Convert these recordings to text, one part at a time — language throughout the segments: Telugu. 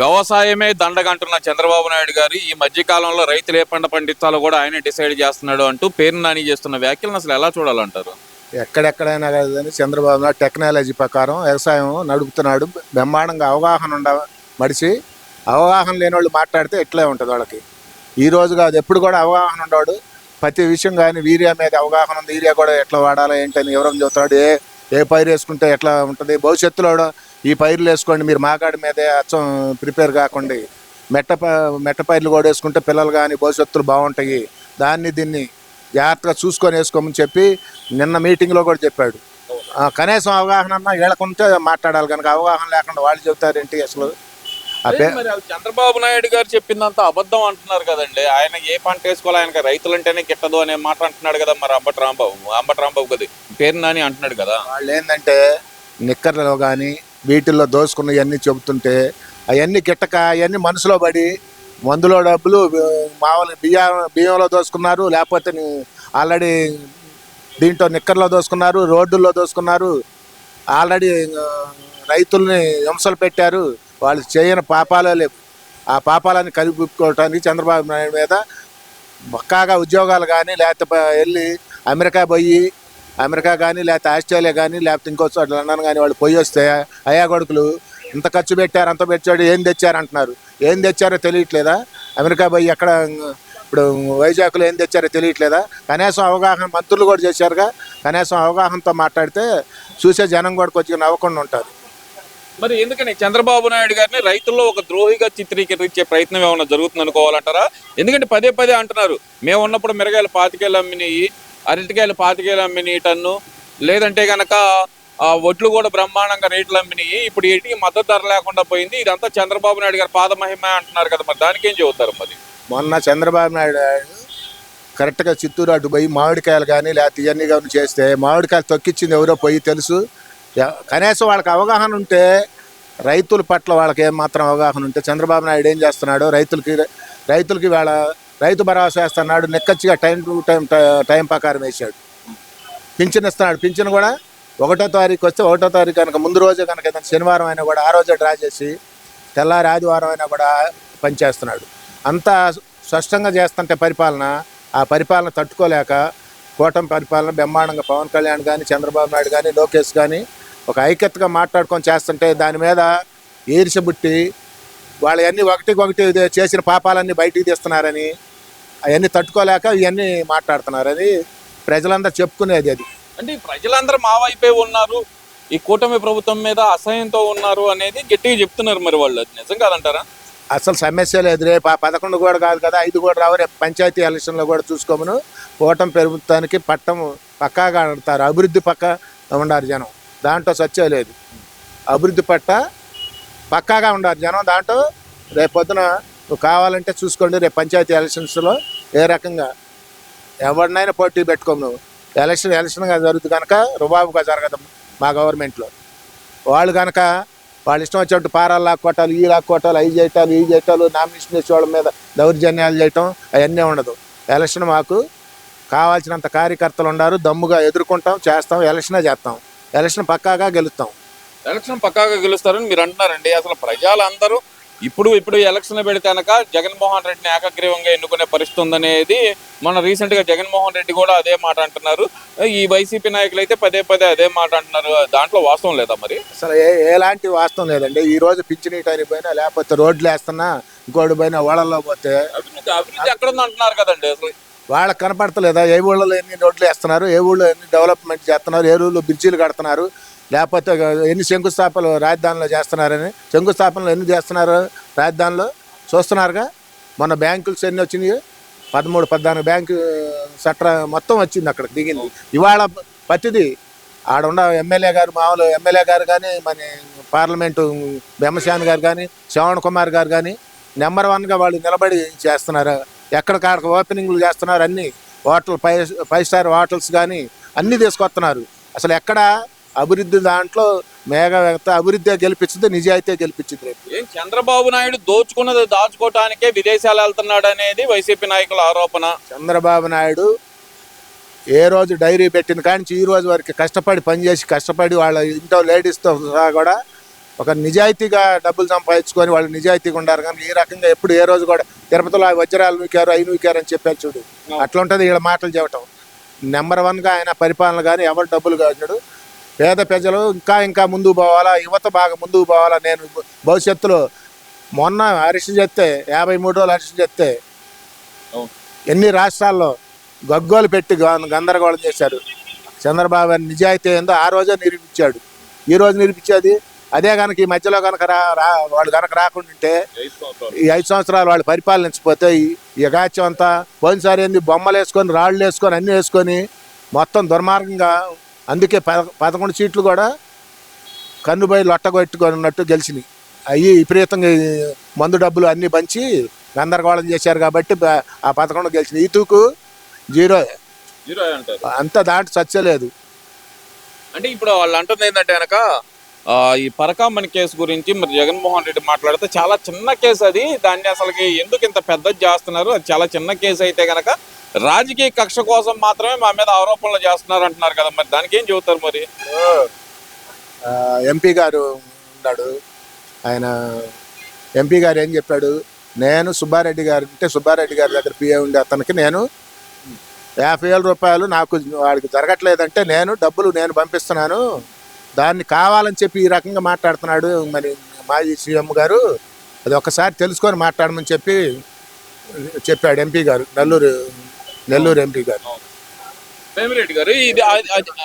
వ్యవసాయమే దండగంటున్న చంద్రబాబు నాయుడు గారు ఈ మధ్య కాలంలో రైతులు ఏ పంట పండించాలో కూడా ఆయనే డిసైడ్ చేస్తున్నాడు అంటూ పేరు నాని చేస్తున్న వ్యాఖ్యలను అసలు ఎలా చూడాలంటారు? ఎక్కడెక్కడైనా కానీ చంద్రబాబు నాయుడు టెక్నాలజీ ప్రకారం వ్యవసాయం నడుపుతున్నాడు. బ్రహ్మాండంగా అవగాహన మడిచి అవగాహన లేని వాళ్ళు మాట్లాడితే ఎట్లే ఉంటుంది వాళ్ళకి. ఈ రోజు కాదు, ఎప్పుడు కూడా అవగాహన ఉండవాడు. ప్రతి విషయం కానీ వీరియా మీద అవగాహన ఉంది. వీరియా కూడా ఎట్లా వాడాలి ఏంటని ఎవరైనా చెబుతాడు. ఏ పైరు వేసుకుంటే ఎట్లా ఉంటుంది, భవిష్యత్తులో ఈ పైర్లు వేసుకోండి మీరు మాగాడి మీదే అచ్చం ప్రిపేర్ కాకండి, మెట్ట పైర్లు కూడా వేసుకుంటే పిల్లలు కానీ భవిష్యత్తులు బాగుంటాయి, దీన్ని జాగ్రత్తగా చూసుకొని వేసుకోమని చెప్పి నిన్న మీటింగ్లో కూడా చెప్పాడు. కనీసం అవగాహన అన్నా వీళ్ళకుంటే మాట్లాడాలి, కనుక అవగాహన లేకుండా వాళ్ళు చెబుతారేంటి అసలు? చంద్రబాబు నాయుడు గారు చెప్పిందంత అబద్ధం అంటున్నారు కదండి. ఆయన ఏ పంట వేసుకోవాలి, ఆయనకి రైతులంటేనే గిట్టదు అనే మాట అంటున్నాడు కదా. మరి అంబటి రాంబాబు కదా పేరు నాని అంటున్నాడు కదా. వాళ్ళు ఏంటంటే నిక్కర్లలో కానీ వీటిల్లో దోసుకున్న ఇవన్నీ చెబుతుంటే అవన్నీ గిట్టక అవన్నీ మనసులో పడి మందులో డబ్బులు మామూలు బియ్యంలో దోసుకున్నారు, లేకపోతే ఆల్రెడీ దీంట్లో నిక్కర్లో దోసుకున్నారు, రోడ్డుల్లో దోసుకున్నారు, ఆల్రెడీ రైతుల్ని హింసలు పెట్టారు. వాళ్ళు చేయని పాపాలే లేవు. ఆ పాపాలని కలుపుకోవటానికి చంద్రబాబు నాయుడు మీద పక్కాగా ఉద్యోగాలు కానీ లేకపోతే వెళ్ళి అమెరికా కానీ లేకపోతే ఆస్ట్రేలియా కానీ లేకపోతే ఇంకో చోట లండన్ కానీ వాళ్ళు పోయి వస్తే అయ్యా కొడుకులు ఇంత ఖర్చు పెట్టారు అంత పెట్టాడు ఏం తెచ్చారు అంటున్నారు. ఏం తెచ్చారో తెలియట్లేదా? అమెరికా పోయి ఎక్కడ ఇప్పుడు వైజాగ్లో ఏం తెచ్చారో తెలియట్లేదా? కనీసం అవగాహన మంత్రులు కూడా చేశారుగా. కనీసం అవగాహనతో మాట్లాడితే చూసే జనం కూడా కొంచెం నవ్వకుండా ఉంటారు. మరి ఎందుకని చంద్రబాబు నాయుడు గారిని రైతుల్లో ఒక ద్రోహిగా చిత్రీకరించే ప్రయత్నం ఏమైనా జరుగుతుంది అనుకోవాలంటారా? ఎందుకంటే పదే అంటున్నారు, మేము ఉన్నప్పుడు మిరగాయలు 25 అమ్మినాయి, అరటికాయలు 25 అమ్మినాయి టన్ను, లేదంటే కనుక ఒట్లు కూడా బ్రహ్మాండంగా రేట్లు అమ్మినాయి, ఇప్పుడు వీటికి మద్దతు ధర లేకుండా పోయింది, ఇదంతా చంద్రబాబు నాయుడు గారు పాదమహిమ అంటున్నారు కదా. మరి దానికి ఏం చెబుతారు? మరి మొన్న చంద్రబాబు నాయుడు కరెక్ట్గా చిత్తూరు అటు పోయి మామిడికాయలు కానీ లేకపోతే ఇవన్నీ కానీ చేస్తే మామిడికాయలు తొక్కిచ్చింది ఎవరో పోయి తెలుసు. కనీసం వాళ్ళకి అవగాహన ఉంటే, రైతుల పట్ల వాళ్ళకి ఏమాత్రం అవగాహన ఉంటే చంద్రబాబు నాయుడు ఏం చేస్తున్నాడు, రైతులకి వాళ్ళ రైతు భరోసా వేస్తున్నాడు, నిక్కచ్చిగా టైం ప్రకారం వేసాడు. పింఛన్ ఇస్తున్నాడు. పింఛన్ కూడా 1వ తారీఖు వస్తే 1వ తారీఖు కనుక ముందు రోజే కనుక ఏదైనా శనివారం అయినా కూడా ఆ రోజే డ్రా చేసి తెల్లారి ఆదివారం అయినా కూడా పనిచేస్తున్నాడు. అంతా స్పష్టంగా చేస్తుంటే ఆ పరిపాలన తట్టుకోలేక కూటమి పరిపాలన బ్రహ్మాండంగా పవన్ కళ్యాణ్ కానీ చంద్రబాబు నాయుడు కానీ లోకేష్ కానీ ఒక ఐక్యతగా మాట్లాడుకొని చేస్తుంటే దాని మీద ఈర్ష్యబుట్టి వాళ్ళవన్నీ ఒకటి చేసిన పాపాలన్నీ బయటికి తీస్తున్నారని, అవన్నీ తట్టుకోలేక ఇవన్నీ మాట్లాడుతున్నారని ప్రజలందరూ చెప్పుకునేది. అది అంటే ప్రజలందరూ మా వైపే ఉన్నారు, ఈ కూటమి ప్రభుత్వం మీద అసహ్యంతో ఉన్నారు అనేది గట్టిగా చెప్తున్నారు. మరి వాళ్ళు అది నిజం కాదంటారా? అసలు సమస్య లేదు. రేపు 11 కూడా కాదు కదా, 5 కూడా రావు. రేపు పంచాయతీ ఎలక్షన్లో కూడా చూసుకోమను. కూటమి ప్రభుత్వానికి పట్టం పక్కాగా ఆడతారు. అభివృద్ధి పక్క ఉండారు జనం, దాంట్లో సత్యం లేదు. అభివృద్ధి పక్కాగా ఉండారు జనం దాంట్లో. రేపు పొద్దున కావాలంటే చూసుకోండి, రేపు పంచాయతీ ఎలక్షన్స్లో ఏ రకంగా ఎవరినైనా పోటీ పెట్టుకోము. ఎలక్షన్గా జరుగుతుంది కనుక రుబాబుగా జరగదు మా గవర్నమెంట్లో. వాళ్ళు కనుక వాళ్ళు ఇష్టం వచ్చినట్టు పారాలు లాక్కోటాలు, ఈ లాక్కోటాలు, అవి చేయటాలు, నామినేషన్ వేసే వాళ్ళ మీద దౌర్జన్యాలు చేయటం అవన్నీ ఉండదు. ఎలక్షన్ మాకు కావాల్సినంత కార్యకర్తలు ఉన్నారు, దమ్ముగా ఎదుర్కొంటాం, చేస్తాం, ఎలక్షనే చేస్తాం, ఎలక్షన్ పక్కాగా గెలుస్తాం. ఎలక్షన్ పక్కాగా గెలుస్తారని మీరు అంటున్నారండి. అసలు ప్రజలందరూ ఇప్పుడు ఎలక్షన్ పెడితే కనుక జగన్మోహన్ రెడ్డిని ఏకగ్రీవంగా ఎన్నుకునే పరిస్థితి ఉందనేది మన రీసెంట్గా జగన్మోహన్ రెడ్డి కూడా అదే మాట అంటున్నారు. ఈ వైసీపీ నాయకులు అయితే పదే అదే మాట అంటున్నారు. దాంట్లో వాస్తవం లేదా? మరి అసలు ఎలాంటి వాస్తవం లేదండి. ఈ రోజు పింఛనీటానికి పోయినా లేకపోతే రోడ్లు వేస్తున్నా ఇంకోటి పోయినా ఓడల్లో పోతే అభివృద్ధి ఎక్కడ ఉంది అంటున్నారు కదండి. అసలు వాళ్ళకి కనపడతలేదా? ఏ ఊళ్ళో ఎన్ని రోడ్లు వేస్తున్నారు, ఏ ఊళ్ళో ఎన్ని డెవలప్మెంట్ చేస్తున్నారు, ఏ ఊళ్ళో బ్రిడ్జీలు కడుతున్నారు, లేకపోతే ఎన్ని శంకుస్థాపనలు రాజధానిలో చేస్తున్నారని. శంకుస్థాపనలు ఎన్ని చేస్తున్నారు రాజధానిలో చూస్తున్నారుగా. మొన్న బ్యాంకులు ఎన్ని వచ్చినాయి? 13-14 బ్యాంకు సట్ర మొత్తం వచ్చింది, అక్కడికి దిగింది. ఇవాళ ప్రతిదీ ఆడున్న మామూలు ఎమ్మెల్యే గారు కానీ, మన పార్లమెంటు బెమ్మశాన్ గారు కానీ, శ్రవణ్ కుమార్ గారు కానీ నెంబర్ 1గా వాళ్ళు నిలబడి చేస్తున్నారు. ఎక్కడికాడకు ఓపెనింగ్లు చేస్తున్నారు. అన్ని హోటల్ 5 స్టార్ హోటల్స్ కానీ అన్నీ తీసుకొస్తున్నారు. అసలు ఎక్కడ అభివృద్ధి దాంట్లో మేఘవ్యక్త అభివృద్ధి గెలిపించింది, నిజాయితీ గెలిపించింది. రేపు ఏం చంద్రబాబు నాయుడు దోచుకున్నది దాచుకోవటానికే విదేశాలు వెళ్తున్నాడు అనేది వైసీపీ నాయకుల ఆరోపణ. చంద్రబాబు నాయుడు ఏ రోజు డైరీ పెట్టిన కానీ ఈ రోజు వరకు కష్టపడి పనిచేసి కష్టపడి వాళ్ళ ఇంట్లో లేడీస్తో కూడా ఒక నిజాయితీగా డబ్బులు సంపాదించుకొని వాళ్ళు నిజాయితీగా ఉండారు. కానీ ఈ రకంగా ఎప్పుడు ఏ రోజు కూడా తిరుపతిలో వజ్రాలు నూకారు అవి నూకారు అని చెప్పారు చూడు, అట్లా ఉంటుంది వీళ్ళ మాటలు చెప్పటం. నెంబర్ 1గా ఆయన పరిపాలన కానీ ఎవరు డబ్బులు కాదు. పేద ప్రజలు ఇంకా ముందుకు పోవాలా, యువత బాగా ముందుకు పోవాలా. నేను భవిష్యత్తులో మొన్న అరెస్ట్ చేస్తే 53 రోజులు అరెస్ట్ చేస్తే ఎన్ని రాష్ట్రాల్లో గగ్గోలు పెట్టి గందరగోళం చేశారు. చంద్రబాబు నిజాయితీ ఏందో ఆ రోజే నిరూపించాడు. ఈ రోజు నిరూపించేది అదే కనుక ఈ మధ్యలో కనుక వాళ్ళు కనుక రాకుండాంటే ఈ 5 సంవత్సరాలు వాళ్ళు పరిపాలనించకపోతే ఈ అగాత్యం అంతా పోయినసారి ఏంది బొమ్మలు వేసుకొని రాళ్ళు వేసుకొని అన్నీ వేసుకొని మొత్తం దుర్మార్గంగా, అందుకే 11 సీట్లు కూడా కన్నుబోయి లొట్టగొట్టుకున్నట్టు గెలిచినాయి. అవి విపరీతంగా మందు డబ్బులు అన్నీ పంచి గందరగోళం చేశారు కాబట్టి ఆ 11 గెలిచినాయి. ఈతూకు 0 అంతా దాంట్లో చచ్చలేదు. అంటే ఇప్పుడు వాళ్ళు అంటుంది ఏంటంటే కనుక ఈ పరకామణి కేసు గురించి మరి జగన్మోహన్ రెడ్డి మాట్లాడితే చాలా చిన్న కేసు అది, దాన్ని అసలుకి ఎందుకు ఇంత పెద్దది చేస్తున్నారు, అది చాలా చిన్న కేసు అయితే కనుక రాజకీయ కక్ష కోసం మాత్రమే మా మీద ఆరోపణలు చేస్తున్నారు అంటున్నారు కదా, మరి దానికి ఏం చెబుతారు? మరి ఎంపీ గారు ఉన్నాడు, ఆయన ఎంపీ గారు ఏం చెప్పాడు, నేను సుబ్బారెడ్డి గారు అంటే సుబ్బారెడ్డి గారి దగ్గర పిఏ ఉండే అతనికి నేను 50,000 రూపాయలు నాకు వాడికి జరగట్లేదంటే డబ్బులు నేను పంపిస్తున్నాను, దాన్ని కావాలని చెప్పి ఈ రకంగా మాట్లాడుతున్నాడు. మరి మాజీ సీఎం గారు అది ఒక్కసారి తెలుసుకొని మాట్లాడమని చెప్పాడు ఎంపీ గారు, నెల్లూరు ఎంపీ గారు. వేమిరెడ్డి గారు ఇది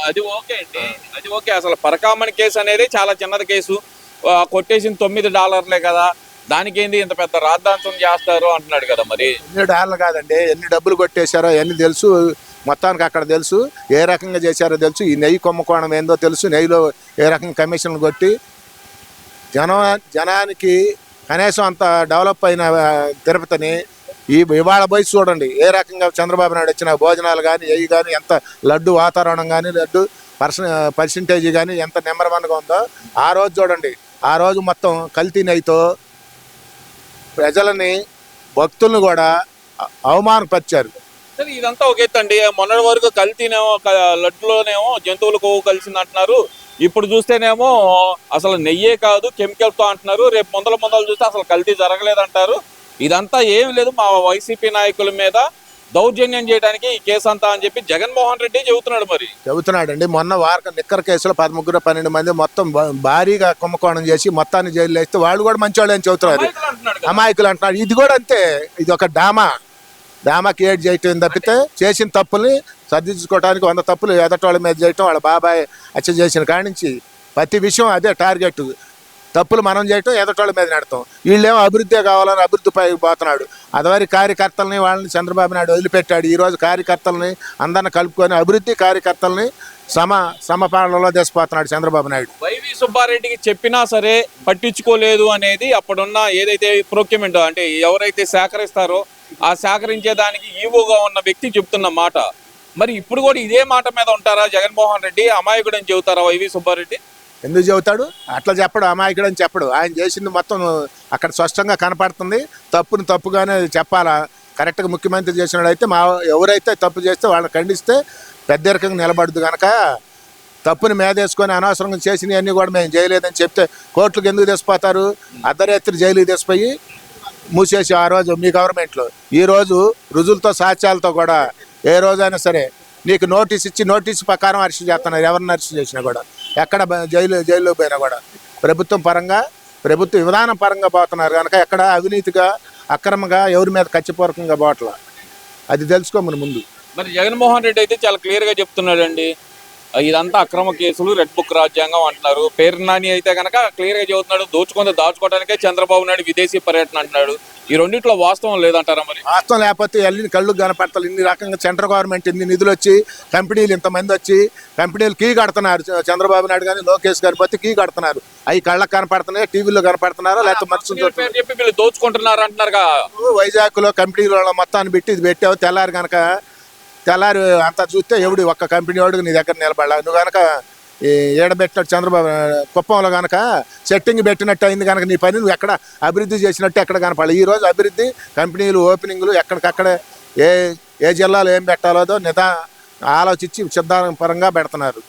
అది ఓకే అండి, అది ఓకే. అసలు పరకామణి కేసు అనేది చాలా చిన్నది కేసు, కొట్టేసిన $9 కదా, దానికి ఏంది ఇంత పెద్ద రాద్ధాంతం చేస్తారు అంటున్నాడు కదా. మరి $8 కాదండి, ఎన్ని డబ్బులు కొట్టేశారో అన్ని తెలుసు, మొత్తానికి అక్కడ తెలుసు, ఏ రకంగా చేశారో తెలుసు, ఈ నెయ్యి కుంభకోణం ఏందో తెలుసు, నెయ్యిలో ఏ రకంగా కమిషన్లు కొట్టి జనానికి కనీసం అంత డెవలప్ అయిన తిరుపతిని ఇవాళ పోయి చూడండి ఏ రకంగా చంద్రబాబు నాయుడు వచ్చిన భోజనాలు కానీ అవి కానీ ఎంత లడ్డు వాతావరణం కానీ లడ్డు పర్సంటేజ్ కానీ ఎంత నెంబర్ 1గా ఉందో. ఆ రోజు చూడండి, ఆ రోజు మొత్తం కల్తీ నెయ్యితో ప్రజలని భక్తులను కూడా అవమానపరిచారు. సరే ఇదంతా ఒక ఎత్తండి, మొన్నటి వరకు కల్తీనేమో లడ్డులోనేమో జంతువులు కొవ్వు కలిసింది అంటున్నారు, ఇప్పుడు చూస్తేనేమో అసలు నెయ్యే కాదు కెమికల్తో అంటున్నారు, రేపు ముందలు చూస్తే అసలు కల్తీ జరగలేదంటారు. ఇదంతా ఏం లేదు మా వైసీపీ నాయకుల మీద దౌర్జన్యం చేయడానికి ఈ కేసు అంతా అని చెప్పి జగన్మోహన్ రెడ్డి చెబుతున్నాడండి. మొన్న నిక్కర్ కేసులో 13-12 మంది మొత్తం భారీగా కుంభకోణం చేసి మొత్తాన్ని జైలు వేస్తే వాళ్ళు కూడా మంచి వాళ్ళు అని చెబుతున్నారు, అమాయకులు అంటున్నారు. ఇది కూడా అంతే, ఇది ఒక డ్రామా క్రియేట్ చేయటం తప్పితే చేసిన తప్పుల్ని సర్దించుకోవడానికి 100 తప్పులు ఎదటోళ్ళ మీద చేయటం, వాళ్ళ బాబాయ్ హత్య చేసిన కాడి నుంచి ప్రతి విషయం అదే టార్గెట్, తప్పులు మనం చేయటం ఎదటోళ్ళ మీద నడతాం. వీళ్ళేమో అభివృద్ధి కావాలని అభివృద్ధి పై పోతున్నాడు. అదివరి కార్యకర్తలని వాళ్ళని చంద్రబాబు నాయుడు వదిలిపెట్టాడు, ఈరోజు కార్యకర్తలని అందరిని కలుపుకొని అభివృద్ధి కార్యకర్తలని సమపాలనలో దేశపోతున్నాడు చంద్రబాబు నాయుడు. వైవి సుబ్బారెడ్డికి చెప్పినా సరే పట్టించుకోలేదు అనేది అప్పుడున్న ఏదైతే ప్రొక్యూర్మెంట్ అంటే ఎవరైతే సేకరిస్తారో ఆ సేకరించే దానికి ఈవోగా ఉన్న వ్యక్తి చెప్తున్న మాట. మరి ఇప్పుడు కూడా ఇదే మాట మీద ఉంటారా జగన్మోహన్ రెడ్డి? అమాయకుడు అని చెబుతారా వైవి సుబ్బారెడ్డి? ఎందుకు చెబుతాడు? అట్లా చెప్పడు, అమాయకుడు అని చెప్పడు. ఆయన చేసింది మొత్తం అక్కడ స్పష్టంగా కనపడుతుంది. తప్పుగానే చెప్పాలా. కరెక్ట్గా ముఖ్యమంత్రి చేసినాడు అయితే ఎవరైతే తప్పు చేస్తే వాళ్ళని ఖండిస్తే పెద్దరికంగా నిలబడదు కనుక తప్పుని మేదేసుకొని అనవసరంగా చేసినవన్నీ కూడా మేము చేయలేదని చెప్తే కోర్టులకు ఎందుకు తెసిపోతారు? అర్ధరాత్రి జైలుకి తెసిపోయి మూసేసి ఆ రోజు మీ గవర్నమెంట్లో ఈరోజు రుజువులతో సాక్ష్యాలతో కూడా ఏ రోజైనా సరే నీకు నోటీస్ ప్రకారం అరెస్ట్ చేస్తున్నారు. ఎవరిని అరెస్ట్ చేసినా కూడా ఎక్కడ జైల్లో పోయినా కూడా ప్రభుత్వ విధానం పరంగా పోతున్నారు కనుక ఎక్కడ అవినీతిగా అక్రమంగా ఎవరి మీద కచ్చిపూర్వకంగా పోవట్లా. అది తెలుసుకోమని ముందు. మరి జగన్మోహన్ రెడ్డి అయితే చాలా క్లియర్గా చెప్తున్నాడండి, ఇదంతా అక్రమ కేసులు, రెడ్ బుక్ రాజ్యాంగం అంటున్నారు. పేరు నాని అయితే కనుక క్లియర్గా చెబుతున్నాడు, దాచుకోవడానికే చంద్రబాబు నాయుడు విదేశీ పర్యటన అంటున్నాడు. ఈ రెండిట్లో వాస్తవం లేదంటారా? మరి వాస్తవం లేకపోతే ఎల్లిని కళ్ళు కనపడతారు. ఇన్ని రకంగా సెంట్రల్ గవర్నమెంట్ ఇన్ని నిధులు వచ్చి కంపెనీలు ఇంతమంది వచ్చి కంపెనీలు కీ కడుతున్నారు. చంద్రబాబు నాయుడు కానీ లోకేష్ గారి పోతే కీ కడుతున్నారు. అవి కళ్ళకు కనపడుతున్నాయి, టీవీలో కనపడుతున్నారా లేకపోతే మనుషులు చెప్పి వీళ్ళు దోచుకుంటున్నారు అంటున్నారు. వైజాగ్లో కంపెనీల మొత్తాన్ని పెట్టి ఇది పెట్టావు, తెల్లారి అంతా చూస్తే ఒక్క కంపెనీ వాడికి నీ దగ్గర నిలబడాలి. నువ్వు కనుక ఏడబెట్టినట్టు చంద్రబాబు కుప్పంలో కనుక సెట్టింగ్ పెట్టినట్టు అయింది కనుక నీ పని నువ్వు ఎక్కడ అభివృద్ధి చేసినట్టు ఎక్కడ కనపడాలి. ఈరోజు అభివృద్ధి కంపెనీలు ఓపెనింగ్లు ఎక్కడికక్కడ ఏ జిల్లాలో ఏం పెట్టాలో ఆలోచించి సిద్ధాంతపరంగా పెడుతున్నారు.